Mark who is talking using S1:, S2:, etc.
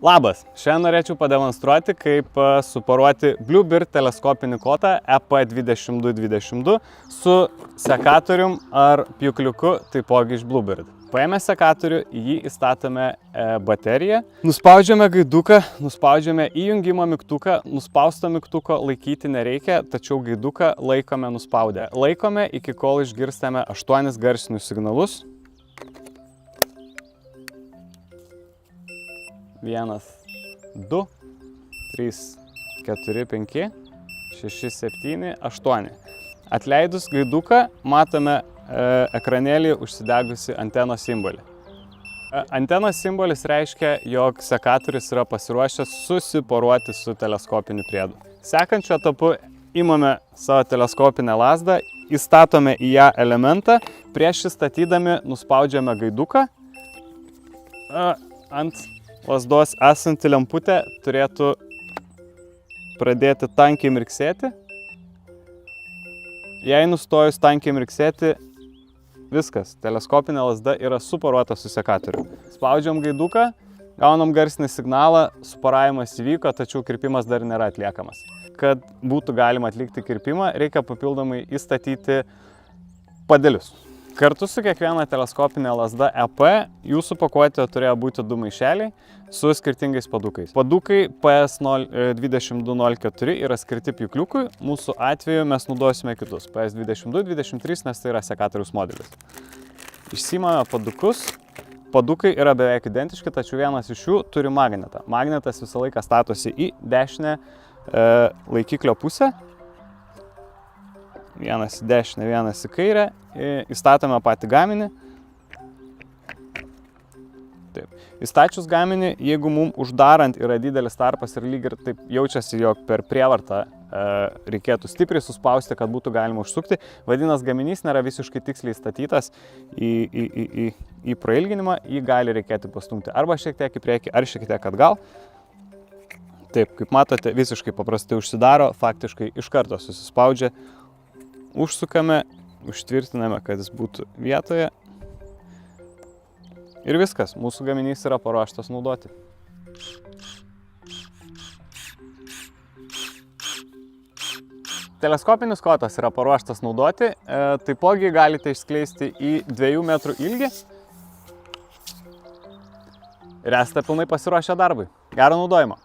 S1: Labas! Šiandien norėčiau pademonstruoti, kaip suporuoti Bluebird teleskopinį kotą EP2222 su sekatorium ar pjūkliuku, taipogi iš Bluebird. Paėmę sekatorių, jį įstatome bateriją, nuspaudžiame gaiduką, nuspaudžiame įjungimo mygtuką, nuspausto mygtuko laikyti nereikia, tačiau gaiduką laikome nuspaudę. Laikome iki kol išgirstame 8 garsinius signalus. 1, 2, 3, 4, 5, 6, 7, 8. Atleidus gaiduką matome ekranėlį užsidegusi antenos simbolį. Antenos simbolis reiškia, jog sekatorius yra pasiruošęs susiporuoti su teleskopiniu priedu. Sekančiu etapu imame savo teleskopinę lazdą, įstatome į ją elementą, prieš įstatydami nuspaudžiame gaiduką. Ant lazdos esanti lemputė turėtų pradėti tankiai mirksėti. Jei nustojus tankiai mirksėti, viskas, teleskopinė lazda yra suporuota su sekatoriu. Spaudžiam gaiduką, gaunam garsinį signalą, suporavimas įvyko, tačiau kirpimas dar nėra atliekamas. Kad būtų galima atlikti kirpimą, reikia papildomai įstatyti padelius. Kartu su kiekviena teleskopinė lazda EP jūsų pakuotėje turėjo būti 2 maišeliai su skirtingais padukais. Padukai PS2204 yra skirti pjūkliukui, mūsų atveju mes naudosime kitus PS2223, nes tai yra sekatoriaus modelis. Išsiimame padukus. Padukai yra beveik identiški, tačiau vienas iš jų turi magnetą. Magnetas visą laiką statosi į dešinę laikiklio pusę. Vienas į dešinę, vienas į kairę. Įstatome patį gaminį. Taip. Įstačius gaminį, jeigu mums uždarant yra didelis tarpas ir lyg ir taip jaučiasi, jog per prievartą reikėtų stipriai suspausti, kad būtų galima užsukti, vadinasi, gaminys nėra visiškai tiksliai įstatytas į prailginimą, jį gali reikėti pastumti arba šiek tiek į priekį, ar šiek tiek atgal. Taip, kaip matote, visiškai paprastai užsidaro, faktiškai iš karto susispaudžia. Užsukame, užtvirtiname, kad jis būtų vietoje. Ir viskas, mūsų gaminys yra paruoštas naudoti. Teleskopinis kotas yra paruoštas naudoti, taipogi galite išskleisti į 2 metrų ilgį ir esate pilnai pasiruošę darbui. Gero naudojimo!